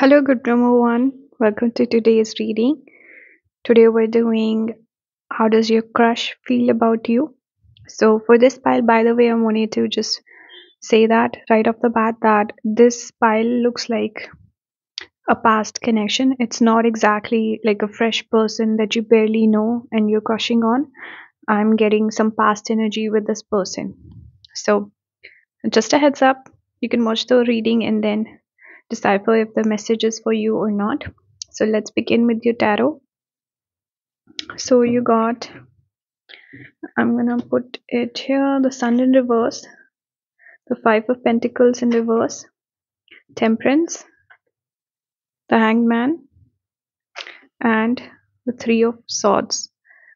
Hello, good number one. Welcome to today's reading. Today we're doing How Does Your Crush Feel About You? So, for this pile, by the way, I wanted to just say that right off the bat that this pile looks like a past connection. It's not exactly like a fresh person that you barely know and you're crushing on. I'm getting some past energy with this person. So, just a heads up, you can watch the reading and then decipher if the message is for you or not. So let's begin with your tarot. So you got, I'm gonna put it here, the Sun in reverse, the Five of Pentacles in reverse, Temperance, the Hanged Man, and the Three of Swords.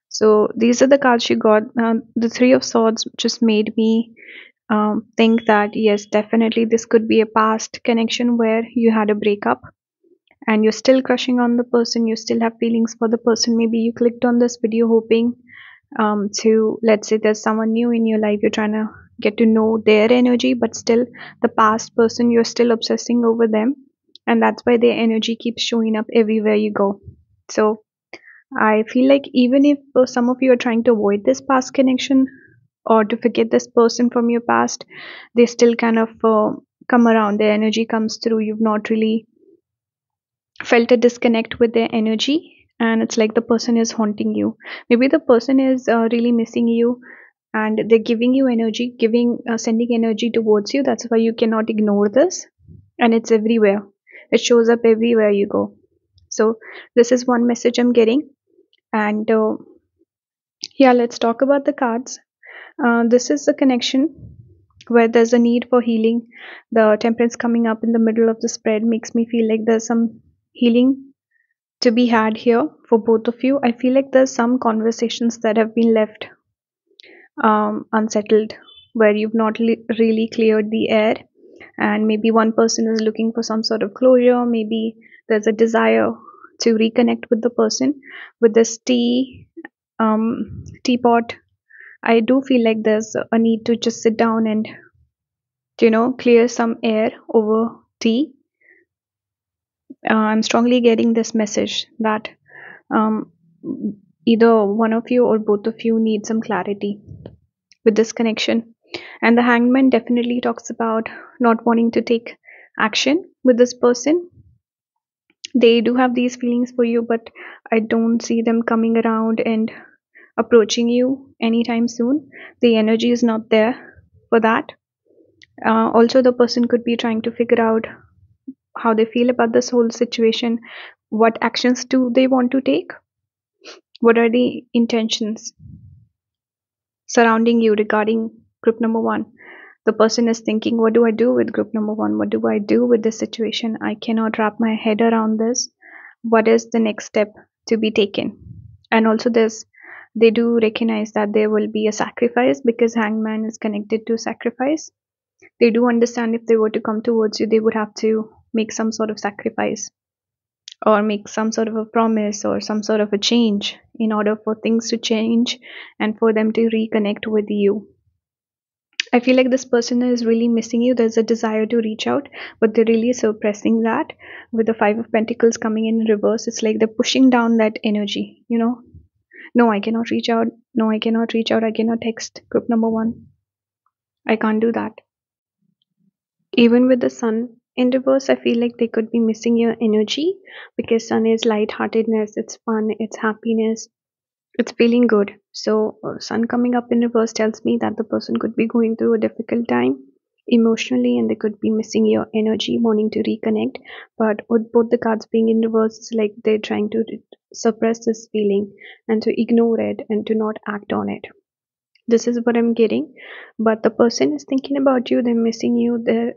So these are the cards you got. The Three of Swords just made me think that yes, definitely this could be a past connection where you had a breakup and you're still crushing on the person, you still have feelings for the person. Maybe you clicked on this video hoping to, let's say there's someone new in your life, you're trying to get to know their energy, but still the past person, you're still obsessing over them, and that's why their energy keeps showing up everywhere you go. So I feel like even if some of you are trying to avoid this past connection or to forget this person from your past, they still kind of come around, their energy comes through. You've not really felt a disconnect with their energy, and it's like the person is haunting you. Maybe the person is really missing you and they're giving you energy, giving sending energy towards you. That's why you cannot ignore this, and it's everywhere, it shows up everywhere you go. So this is one message I'm getting. And yeah, let's talk about the cards. This is a connection where there's a need for healing. The Temperance coming up in the middle of the spread makes me feel like there's some healing to be had here for both of you. I feel like there's some conversations that have been left unsettled, where you've not really cleared the air, and maybe one person is looking for some sort of closure. Maybe there's a desire to reconnect with the person. With this teapot, I do feel like there's a need to just sit down and clear some air over tea. I'm strongly getting this message that um, either one of you or both of you need some clarity with this connection. And the Hangman definitely talks about not wanting to take action with this person. They do have these feelings for you, but I don't see them coming around and approaching you anytime soon. The energy is not there for that. Also, the person could be trying to figure out how they feel about this whole situation. What actions do they want to take? What are the intentions surrounding you regarding group number one? The person is thinking, what do I do with group number one? What do I do with this situation? I cannot wrap my head around this. What is the next step to be taken? And also, they do recognize that there will be a sacrifice, because Hangman is connected to sacrifice. They do understand if they were to come towards you, they would have to make some sort of sacrifice or make some sort of a promise or some sort of a change in order for things to change and for them to reconnect with you. I feel like this person is really missing you. There's a desire to reach out, but they're really suppressing that. With the Five of Pentacles coming in reverse, it's like they're pushing down that energy. No, I cannot reach out. No, I cannot reach out. I cannot text group number one. I can't do that. Even with the Sun in reverse, I feel like they could be missing your energy, because Sun is lightheartedness, it's fun, it's happiness, it's feeling good. So Sun coming up in reverse tells me that the person could be going through a difficult time emotionally, and they could be missing your energy, wanting to reconnect. But with both the cards being in reverse, it's like they're trying to suppress this feeling and to ignore it and to not act on it. This is what I'm getting. But the person is thinking about you, they're missing you, they're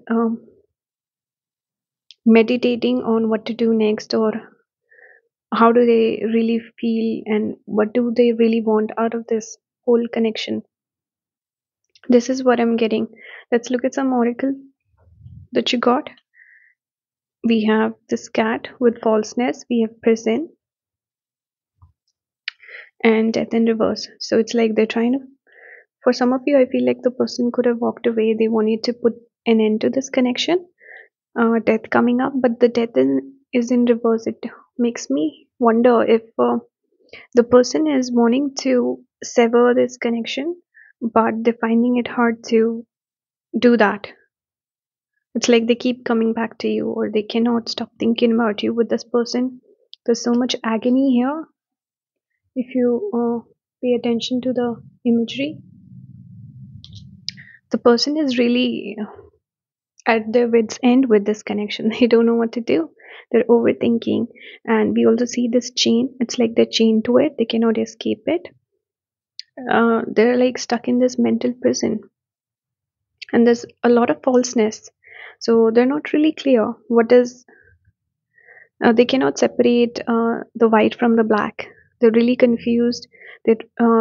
meditating on what to do next, or how do they really feel, and what do they really want out of this whole connection. This is what I'm getting. Let's look at some oracle that you got. We have this cat with falseness, we have prison, and death in reverse. So it's like they're trying to, for some of you, I feel like the person could have walked away, they wanted to put an end to this connection. Death coming up, but the death is in reverse, it makes me wonder if the person is wanting to sever this connection, but they're finding it hard to do that. It's like they keep coming back to you, or they cannot stop thinking about you with this person. There's so much agony here. If you pay attention to the imagery, the person is really at their wits' end with this connection. They don't know what to do. They're overthinking. And we also see this chain. It's like they're chained to it, they cannot escape it. They're like stuck in this mental prison. And there's a lot of falseness. So they're not really clear what is. They cannot separate the white from the black. They're really confused. That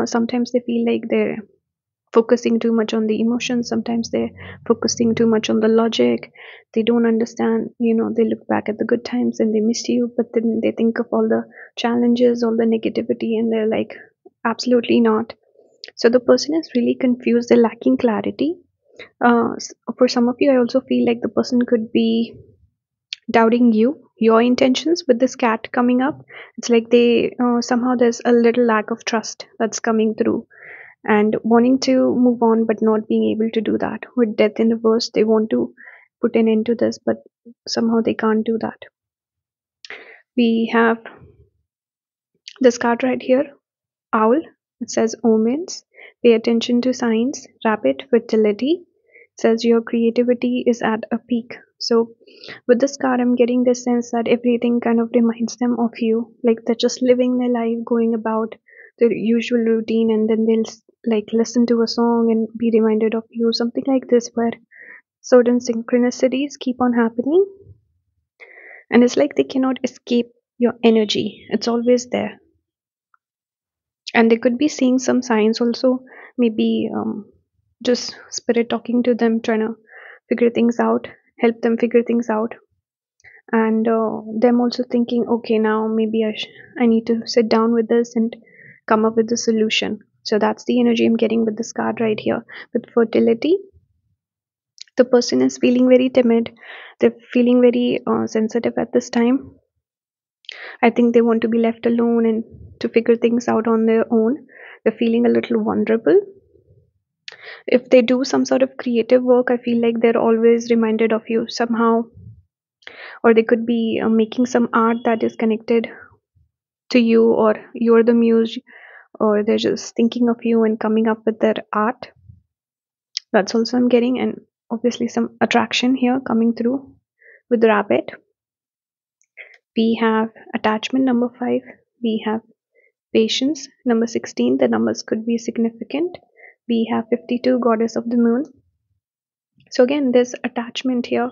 sometimes they feel like they're focusing too much on the emotions. Sometimes they're focusing too much on the logic. They don't understand. They look back at the good times and they miss you, but then they think of all the challenges, all the negativity, and they're like, absolutely not. So the person is really confused. They're lacking clarity. For some of you, I also feel like the person could be doubting your intentions with this cat coming up. It's like they somehow there's a little lack of trust that's coming through, and wanting to move on but not being able to do that. With death in reverse, they want to put an end to this, but somehow they can't do that. We have this card right here, owl. It says omens. Pay attention to signs. Rapid fertility. It says your creativity is at a peak. So with this card, I'm getting this sense that everything kind of reminds them of you. Like they're just living their life, going about their usual routine, and then they'll like listen to a song and be reminded of you. Something like this, where certain synchronicities keep on happening, and it's like they cannot escape your energy. It's always there. And they could be seeing some signs also, maybe just spirit talking to them, trying to figure things out, help them figure things out. And them also thinking, okay, now maybe I need to sit down with this and come up with a solution. So that's the energy I'm getting with this card right here. With fertility, the person is feeling very timid. They're feeling very sensitive at this time. I think they want to be left alone and to figure things out on their own. They're feeling a little vulnerable. If they do some sort of creative work, I feel like they're always reminded of you somehow. Or they could be making some art that is connected to you, or you're the muse, or they're just thinking of you and coming up with their art. That's also I'm getting. And obviously some attraction here coming through with the rabbit. We have attachment number 5. We have patience number 16. The numbers could be significant. We have 52, goddess of the moon. So again, this attachment here,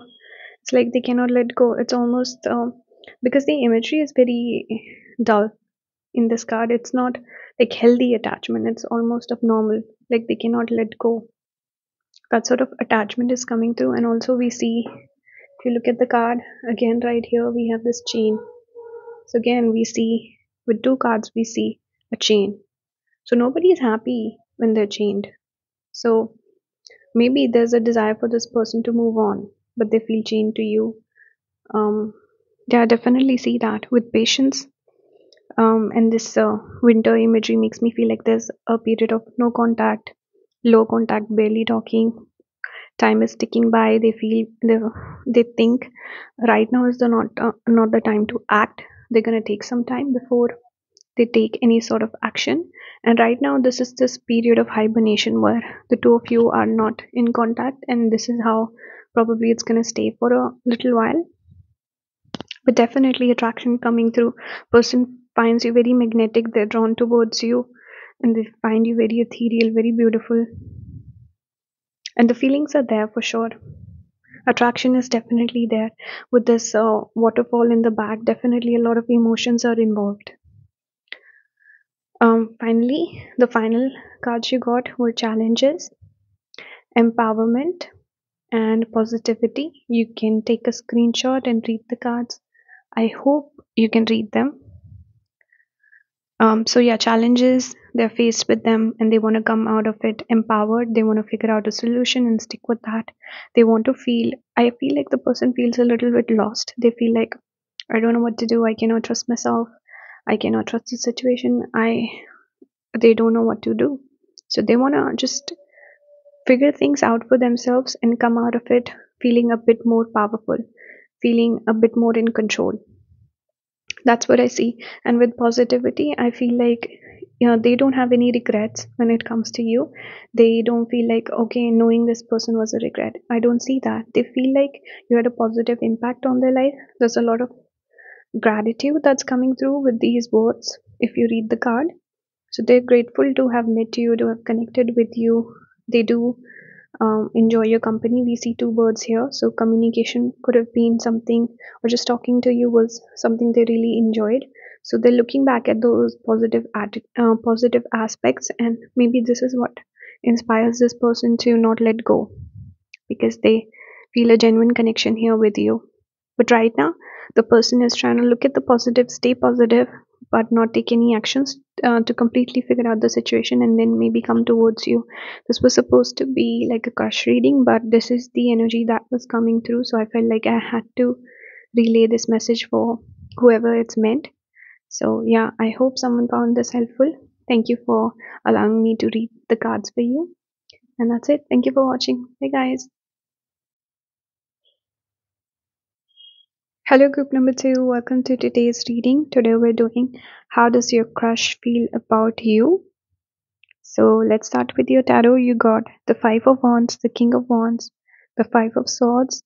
it's like they cannot let go. It's almost because the imagery is very dull in this card. It's not like healthy attachment. It's almost abnormal. Like they cannot let go. That sort of attachment is coming through. And also we see, if you look at the card again right here, we have this chain. So again, we see with 2 cards, we see a chain. So nobody is happy when they're chained. So maybe there's a desire for this person to move on, but they feel chained to you. Yeah, I definitely see that with patience. And this winter imagery makes me feel like there's a period of no contact, low contact, barely talking. Time is ticking by. They think right now is the not the time to act. They're gonna take some time before they take any sort of action. And right now, this is this period of hibernation where the two of you are not in contact, and this is how probably it's gonna stay for a little while. But definitely attraction coming through. Person finds you very magnetic. They're drawn towards you, and they find you very ethereal, very beautiful, and the feelings are there for sure. Attraction is definitely there. With this waterfall in the back, definitely a lot of emotions are involved. Finally, the final cards you got were challenges, empowerment, and positivity. You can take a screenshot and read the cards. I hope you can read them. So yeah, challenges, they're faced with them and they want to come out of it empowered. They want to figure out a solution and stick with that. They want to feel, I feel like the person feels a little bit lost. They feel like I don't know what to do. I cannot trust myself. I cannot trust the situation. They don't know what to do. So they want to just figure things out for themselves and come out of it feeling a bit more powerful, feeling a bit more in control. That's what I see. And with positivity, I feel like, they don't have any regrets when it comes to you. They don't feel like, okay, knowing this person was a regret. I don't see that. They feel like you had a positive impact on their life. There's a lot of gratitude that's coming through with these words if you read the card. So they're grateful to have met you, to have connected with you. They do enjoy your company. We see two birds here. So communication could have been something, or just talking to you was something they really enjoyed. So they're looking back at those positive aspects, and maybe this is what inspires this person to not let go, because they feel a genuine connection here with you. But right now, the person is trying to look at the positive, stay positive, but not take any actions to completely figure out the situation and then maybe come towards you. This was supposed to be like a crush reading, but this is the energy that was coming through. So I felt like I had to relay this message for whoever it's meant. So, yeah, I hope someone found this helpful. Thank you for allowing me to read the cards for you. And that's it. Thank you for watching. Bye, guys. Hello, group number two. Welcome to today's reading. Today we're doing how does your crush feel about you? So let's start with your tarot. You got the Five of Wands, the King of Wands, the Five of Swords,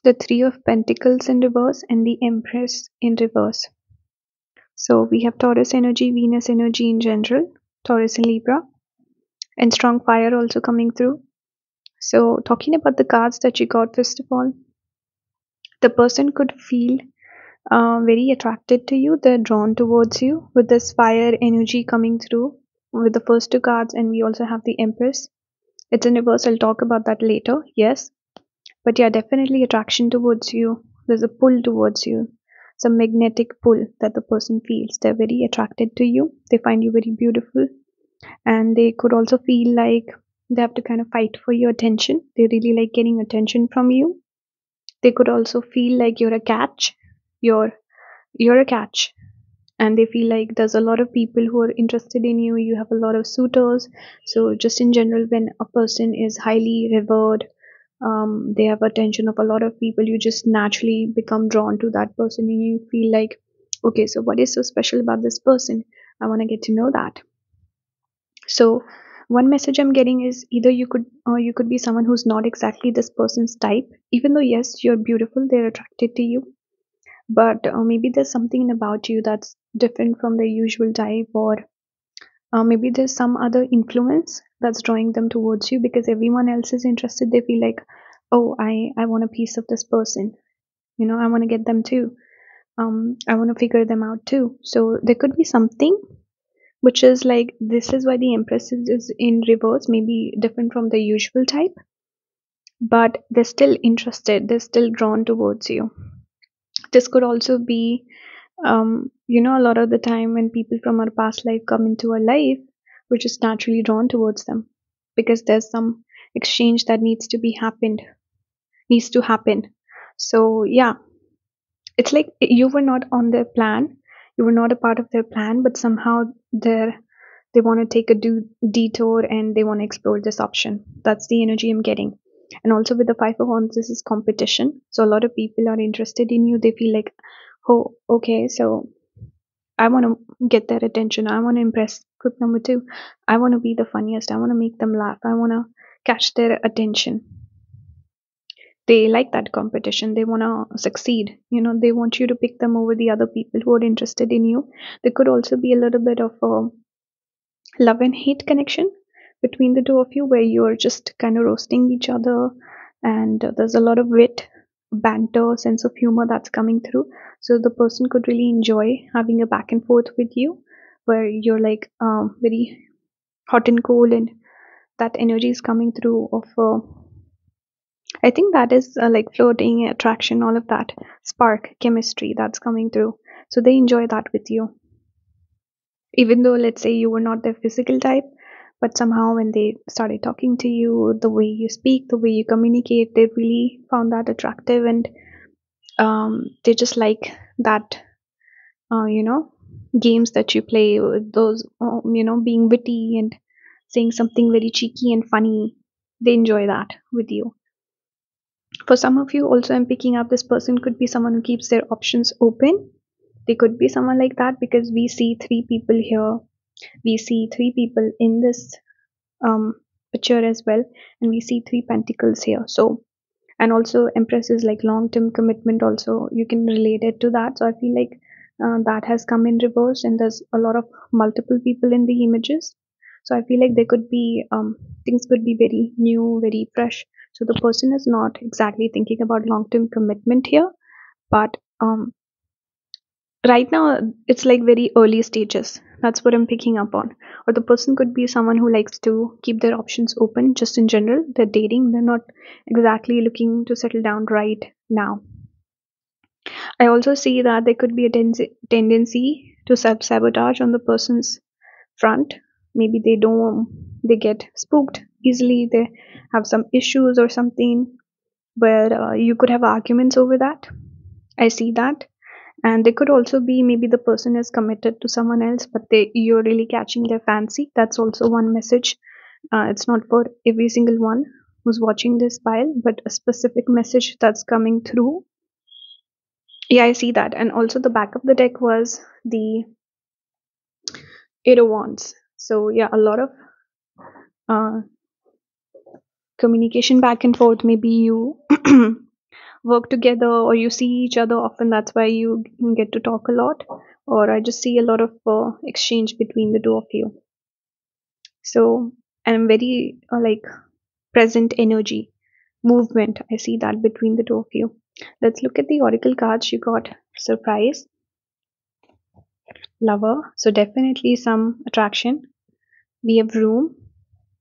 the Three of Pentacles in reverse, and the Empress in reverse. So we have Taurus energy, Venus energy in general, Taurus and Libra, and strong fire also coming through. So talking about the cards that you got, first of all, the person could feel very attracted to you. They're drawn towards you with this fire energy coming through with the first two cards, and we also have the Empress. It's in reverse. I'll talk about that later. Yes, but yeah, definitely attraction towards you. There's a pull towards you, some magnetic pull that the person feels. They're very attracted to you. They find you very beautiful, and they could also feel like they have to kind of fight for your attention. They really like getting attention from you. They could also feel like you're a catch. You're a catch, and they feel like there's a lot of people who are interested in you. You have a lot of suitors. So just in general, when a person is highly revered, they have attention of a lot of people, you just naturally become drawn to that person, and you feel like, okay, so what is so special about this person? I want to get to know that. So one message I'm getting is either you could be someone who's not exactly this person's type, even though yes, you're beautiful, they're attracted to you, but maybe there's something about you that's different from the usual type, or maybe there's some other influence that's drawing them towards you because everyone else is interested. They feel like, oh, I want a piece of this person, I want to get them too. I want to figure them out too. So there could be something which is like, this is why the Empress is in reverse, maybe different from the usual type, but they're still interested, they're still drawn towards you. This could also be, a lot of the time when people from our past life come into our life, we're just naturally drawn towards them because there's some exchange that needs to happen. So yeah, it's like you were not on their plan, you were not a part of their plan, but somehow they want to take a detour and they want to explore this option. That's the energy I'm getting. And also with the Five of Wands, this is competition. So a lot of people are interested in you. They feel like, oh, okay, so I want to get their attention. I want to impress group number two. I want to be the funniest. I want to make them laugh. I want to catch their attention. They like that competition. They want to succeed. They want you to pick them over the other people who are interested in you. There could also be a little bit of a love and hate connection between the two of you, where you're just kind of roasting each other, and there's a lot of wit, banter, sense of humor that's coming through. So the person could really enjoy having a back and forth with you, where you're like very hot and cold, and that energy is coming through of I think that is like flirting, attraction, all of that spark, chemistry that's coming through. So they enjoy that with you, even though let's say you were not their physical type, but somehow when they started talking to you, the way you speak, the way you communicate, they really found that attractive, and They just like that, uh, you know games that you play with those, being witty and saying something very cheeky and funny. They enjoy that with you. For some of you also, I'm picking up this person could be someone who keeps their options open. They could be someone like that, because we see three people here. We see three people in this um picture as well, and we see three pentacles here. So, and also Empress is like long term commitment also, you can relate it to that. So I feel like that has come in reverse, and there's a lot of multiple people in the images. So I feel like there could be things could be very new, very fresh. So the person is not exactly thinking about long term commitment here, but right now it's like very early stages. That's what I'm picking up on. Or the person could be someone who likes to keep their options open. Just in general, they're dating, they're not exactly looking to settle down right now. I also see that there could be a tendency to self-sabotage on the person's front. Maybe they get spooked easily, they have some issues or something, where you could have arguments over that. I see that. And they could also be, maybe the person is committed to someone else, but you're really catching their fancy. That's also one message. It's not for every single one who's watching this file, but a specific message that's coming through. Yeah, I see that. And also the back of the deck was the Eight of Wands. So yeah, a lot of uh, communication back and forth. Maybe you work together or you see each other often. That's why you get to talk a lot. Or I just see a lot of exchange between the two of you. So, I'm very like present energy, movement. I see that between the two of you. Let's look at the oracle cards. You got surprise, lover. So definitely some attraction. We have room.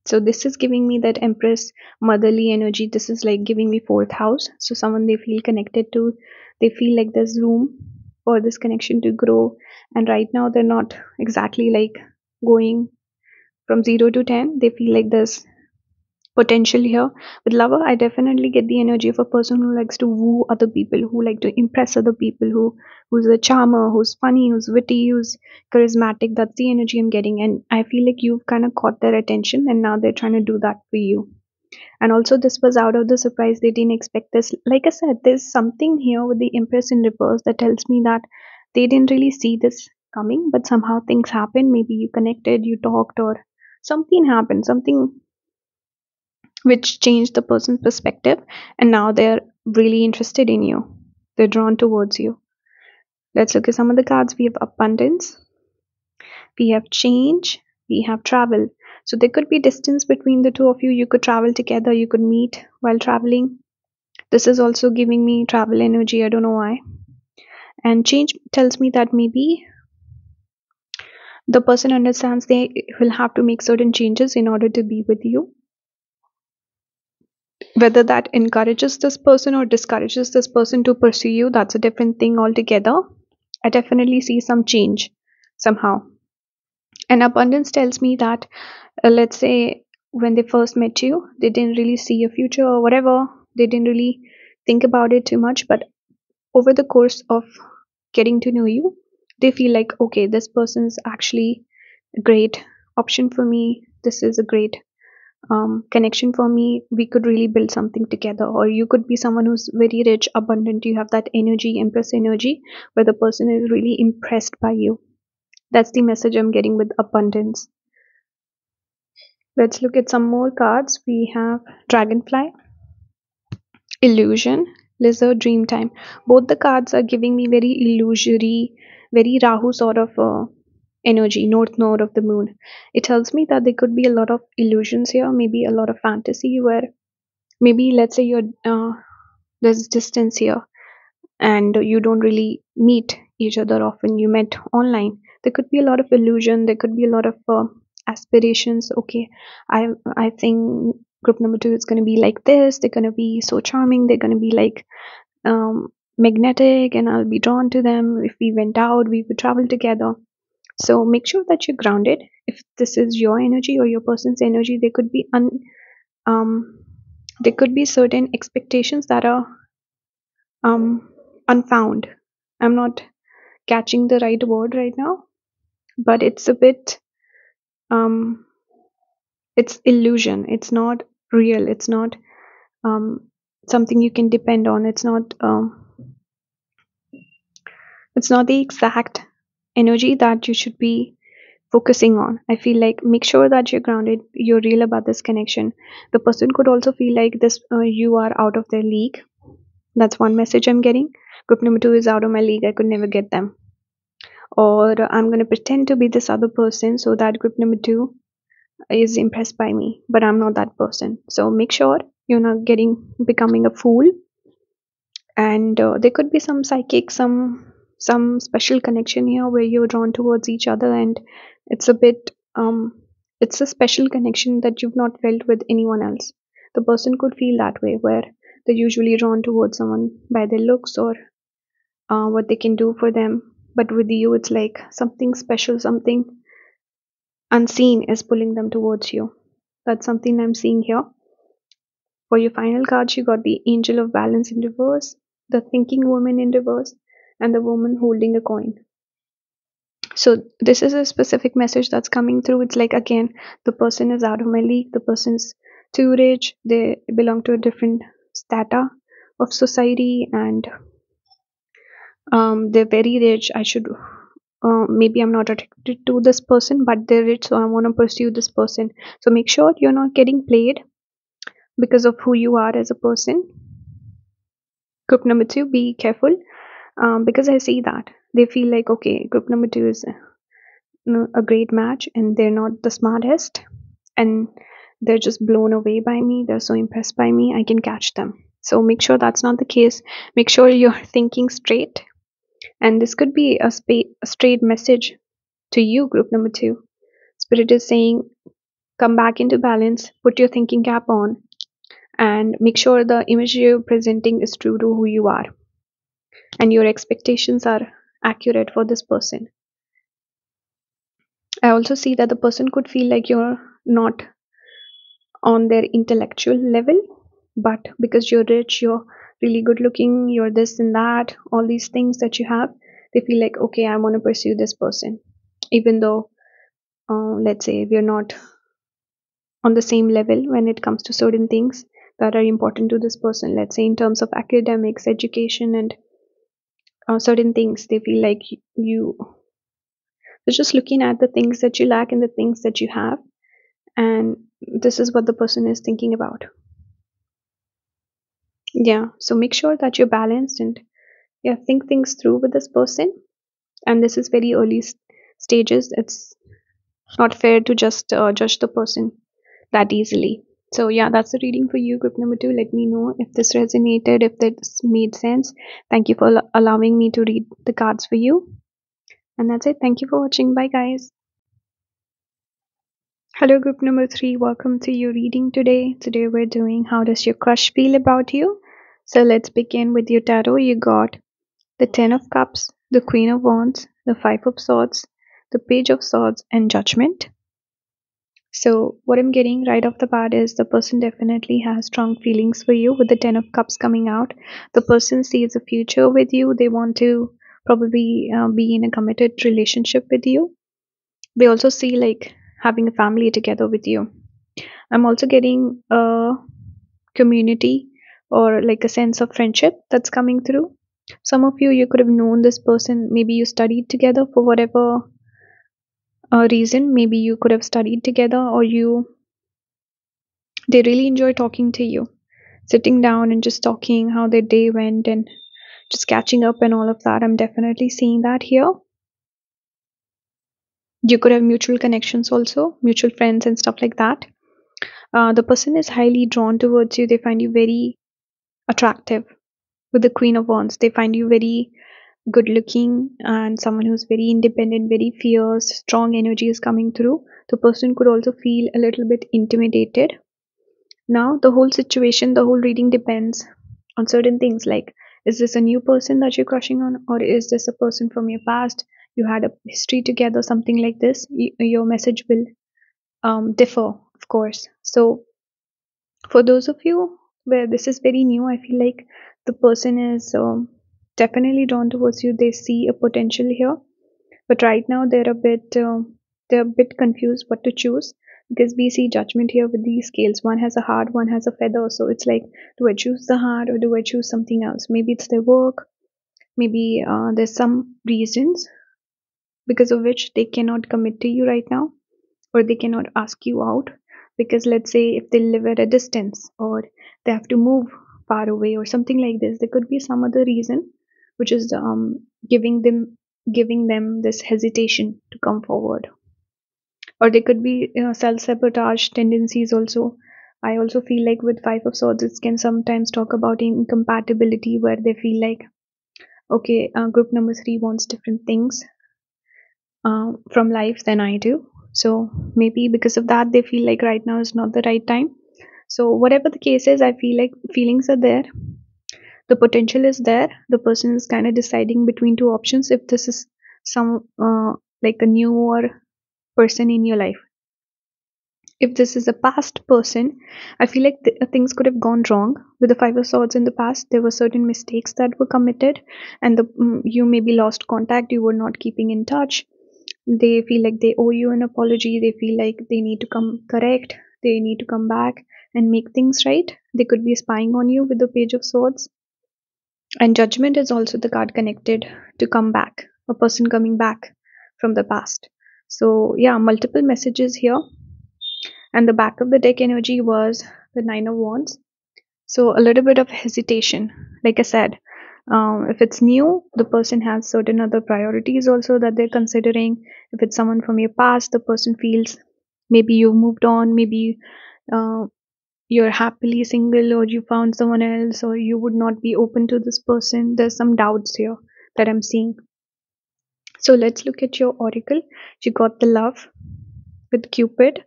So this is giving me that Empress motherly energy. This is like giving me fourth house. So someone they feel connected to, they feel like there's room for this connection to grow. And right now they're not exactly like going from 0 to 10. They feel like there's potential here. With lover, I definitely get the energy of a person who likes to woo other people, who like to impress other people, who's a charmer, who's funny, who's witty, who's charismatic. That's the energy I'm getting, and I feel like you've kind of caught their attention, and now they're trying to do that for you. And also, this was out of the surprise. They didn't expect this. Like I said, there's something here with the Empress in reverse that tells me that they didn't really see this coming, but somehow things happened. Maybe you connected, you talked, or something happened, something which changed the person's perspective, and now they're really interested in you. They're drawn towards you. Let's look at some of the cards. We have abundance, we have change, we have travel. So there could be distance between the two of you. You could travel together, you could meet while traveling. This is also giving me travel energy. I don't know why. And change tells me that maybe the person understands they will have to make certain changes in order to be with you. Whether that encourages this person or discourages this person to pursue you, that's a different thing altogether. I definitely see some change somehow. And abundance tells me that, let's say, when they first met you, they didn't really see a future or whatever. They didn't really think about it too much. But over the course of getting to know you, they feel like, okay, this person's actually a great option for me. This is a great connection for me. We could really build something together. Or you could be someone who's very rich, abundant. You have that energy, Empress energy, where the person is really impressed by you. That's the message I'm getting with abundance. Let's look at some more cards. We have dragonfly, illusion, lizard, dream time. Both the cards are giving me very illusory, very Rahu sort of energy, north node of the moon. It tells me that there could be a lot of illusions here, maybe a lot of fantasy, where maybe, let's say, there's distance here and you don't really meet each other often. You met online. There could be a lot of illusion. There could be a lot of aspirations. Okay, I think group number two is going to be like this. They're going to be so charming. They're going to be like magnetic, and I'll be drawn to them. If we went out, we would travel together. So make sure that you're grounded. If this is your energy or your person's energy, um there could be certain expectations that are um unfound. I'm not catching the right word right now, but it's a bit um it's illusion. It's not real. It's not um something you can depend on. It's not the exact energy that you should be focusing on. I feel like make sure that you're grounded, you're real about this connection. The person could also feel like this you are out of their league. That's one message I'm getting. Group number two is out of my league, I could never get them. Or I'm going to pretend to be this other person so that group number two is impressed by me, but I'm not that person. So make sure you're not getting becoming a fool. And there could be some psychic, some special connection here where you're drawn towards each other, and it's a bit it's a special connection that you've not felt with anyone else. The person could feel that way, where they're usually drawn towards someone by their looks or what they can do for them, but with you it's like something special, something unseen is pulling them towards you. That's something I'm seeing here. For your final cards, you got the Angel of Balance in reverse, the Thinking Woman in reverse, and the woman holding a coin. So this is a specific message that's coming through. It's like, again, the person is out of my league, the person's too rich, they belong to a different strata of society, and they're very rich. I should maybe I'm not attracted to this person, but they're rich, so I want to pursue this person. So make sure you're not getting played because of who you are as a person. Group number two, be careful, because I see that they feel like, okay, group number two is a great match and they're not the smartest, and they're just blown away by me, they're so impressed by me, I can catch them. So make sure that's not the case. Make sure you're thinking straight, and this could be a straight message to you, group number two. Spirit is saying, come back into balance, put your thinking cap on, and make sure the image you're presenting is true to who you are and your expectations are accurate for this person. I also see that the person could feel like you're not on their intellectual level, but because you're rich, you're really good looking, you're this and that, all these things that you have, they feel like, okay, I want to pursue this person. Even though, let's say, we're not on the same level when it comes to certain things that are important to this person, let's say in terms of academics, education, and certain things, they feel like you. So just looking at the things that you lack and the things that you have, and this is what the person is thinking about. Yeah, so make sure that you're balanced and yeah, think things through with this person. And this is very early stages. It's not fair to just judge the person that easily. So yeah, that's the reading for you, group number two. Let me know if this resonated, if this made sense. Thank you for allowing me to read the cards for you. And that's it. Thank you for watching. Bye, guys. Hello, group number three. Welcome to your reading today. Today we're doing how does your crush feel about you? So let's begin with your tarot. You got the Ten of Cups, the Queen of Wands, the Five of Swords, the Page of Swords, and Judgment. So what I'm getting right off the bat is the person definitely has strong feelings for you with the Ten of Cups coming out. The person sees a future with you. They want to probably be in a committed relationship with you. They also see like having a family together with you. I'm also getting a community or like a sense of friendship that's coming through. Some of you could have known this person. Maybe you studied together for whatever reason. Maybe you could have studied together, or they really enjoy talking to you, sitting down and just talking how their day went and just catching up and all of that. I'm definitely seeing that here. You could have mutual connections also, mutual friends and stuff like that. The person is highly drawn towards you. They find you very attractive. With the Queen of Wands, they find you very good looking and someone who's very independent, very fierce, strong energy is coming through. The person could also feel a little bit intimidated. Now, the whole situation, the whole reading depends on certain things like, is this a new person that you're crushing on, or is this a person from your past? You had a history together, something like this. Your message will differ, of course. So, for those of you where this is very new, I feel like the person is definitely drawn towards you. They see a potential here, but right now they're a bit confused what to choose, because we see judgment here with these scales. One has a heart, one has a feather. So it's like, do I choose the heart or do I choose something else? Maybe it's their work. Maybe there's some reasons because of which they cannot commit to you right now, or they cannot ask you out, because let's say if they live at a distance, or they have to move far away or something like this, there could be some other reason which is giving them this hesitation to come forward. Or there could be self-sabotage tendencies also. I also feel like with five of swords it can sometimes talk about incompatibility, where they feel like, okay, group number three wants different things from life than I do. So maybe because of that, they feel like right now is not the right time. So whatever the case is, I feel like feelings are there. The potential is there. The person is kind of deciding between two options. If this is some like a newer person in your life, if this is a past person, I feel like things could have gone wrong with the five of swords in the past. There were certain mistakes that were committed, and you maybe lost contact. You were not keeping in touch. They feel like they owe you an apology. They feel like they need to come correct. They need to come back and make things right. They could be spying on you with the page of swords. And judgment is also the card connected to come back, a person coming back from the past. So yeah, multiple messages here. And the back of the deck energy was the nine of wands. So a little bit of hesitation. Like I said, if it's new, the person has certain other priorities also that they're considering. If it's someone from your past, the person feels maybe you moved on, maybe uh, you're happily single, or you found someone else, or you would not be open to this person. There's some doubts here that I'm seeing. So let's look at your oracle. You got the love with Cupid.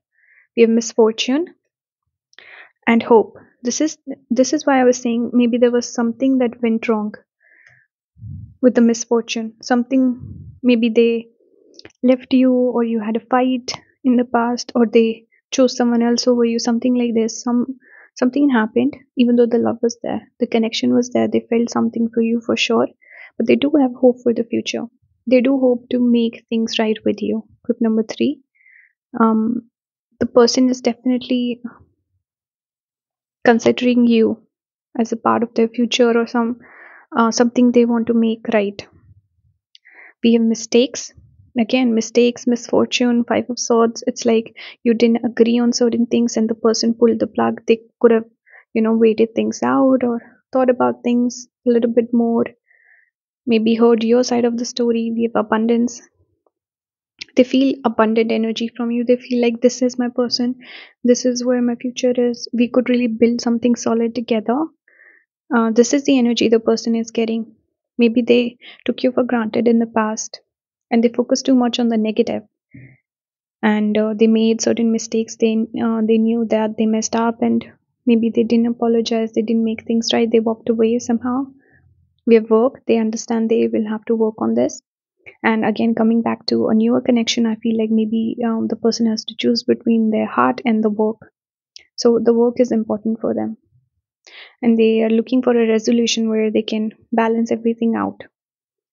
We have misfortune and hope. This is why I was saying maybe there was something that went wrong with the misfortune. Something, maybe they left you, or you had a fight in the past, or they chose someone else over you, something like this. Something happened. Even though the love was there, the connection was there, they felt something for you for sure, but they do have hope for the future. They do hope to make things right with you. Group number three, um the person is definitely considering you as a part of their future, or something they want to make right. We have mistakes. Again, mistakes, misfortune, five of swords. It's like you didn't agree on certain things and the person pulled the plug. They could have, waited things out, or thought about things a little bit more, maybe heard your side of the story. We have abundance. They feel abundant energy from you. They feel like this is my person, this is where my future is. We could really build something solid together. This is the energy the person is getting. Maybe they took you for granted in the past, and they focus too much on the negative, and they made certain mistakes. They knew that they messed up, and maybe they didn't apologize. They didn't make things right. They walked away somehow. We have work. They understand they will have to work on this. And again, coming back to a newer connection, I feel like maybe the person has to choose between their heart and the work. So the work is important for them, and they are looking for a resolution where they can balance everything out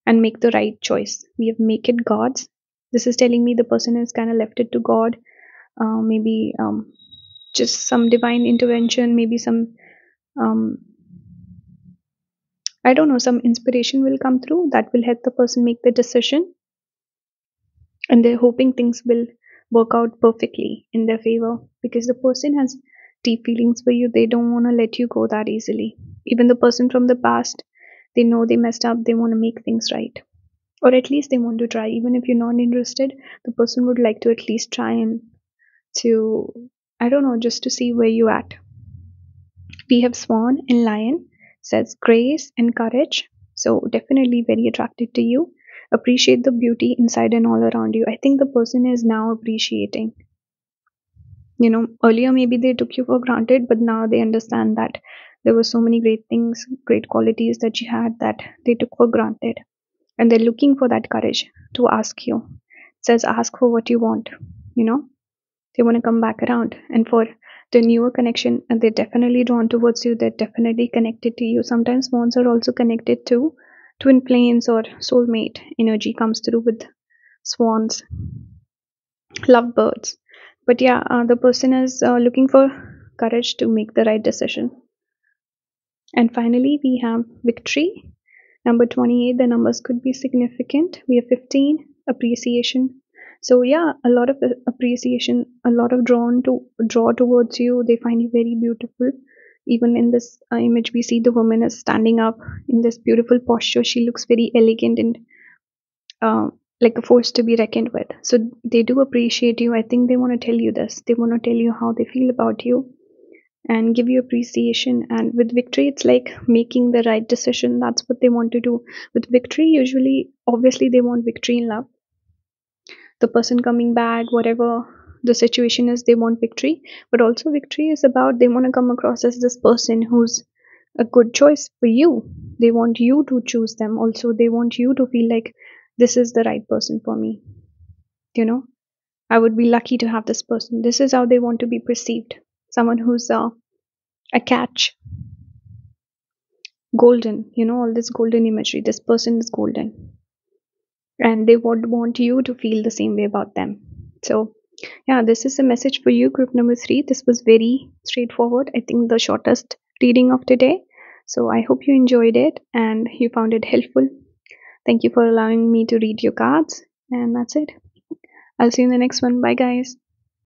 and make the right choice. We have make it gods. This is telling me the person is kind of left it to God. Maybe just some divine intervention, maybe some, um, I don't know, some inspiration will come through that will help the person make the decision, and they're hoping things will work out perfectly in their favor, because the person has deep feelings for you. They don't want to let you go that easily. Even the person from the past, they know they messed up. They want to make things right, or at least they want to try. Even if you're not interested, the person would like to at least try, and to, I don't know, just to see where you at. We have swan and lion, says grace and courage. So definitely very attracted to you. Appreciate the beauty inside and all around you. I think the person is now appreciating. Earlier maybe they took you for granted, but now they understand that there were so many great things, great qualities that you had, that they took for granted. And they're looking for that courage to ask you. It says ask for what you want. You know, they want to come back around. And for the newer connection, and they're definitely drawn towards you. They're definitely connected to you. Sometimes swans are also connected to twin flames or soulmate energy comes through with swans, lovebirds. But yeah, the person is looking for courage to make the right decision. And finally, we have victory. Number 28, the numbers could be significant. We have 15, appreciation. So yeah, a lot of appreciation, a lot of draw towards you. They find you very beautiful. Even in this image, we see the woman is standing up in this beautiful posture. She looks very elegant and uh, like a force to be reckoned with. So they do appreciate you. I think they want to tell you this. They want to tell you how they feel about you and give you appreciation. And with victory, it's like making the right decision. That's what they want to do. With victory, usually, obviously, they want victory in love. The person coming back, whatever the situation is, they want victory. But also, victory is about they want to come across as this person who's a good choice for you. They want you to choose them. Also, they want you to feel like this is the right person for me. You know, I would be lucky to have this person. This is how they want to be perceived. Someone who's a catch, golden, all this golden imagery. This person is golden, and they would want you to feel the same way about them. So, yeah, this is a message for you, group number three. This was very straightforward. I think the shortest reading of today. So, I hope you enjoyed it and you found it helpful. Thank you for allowing me to read your cards, and that's it. I'll see you in the next one. Bye, guys.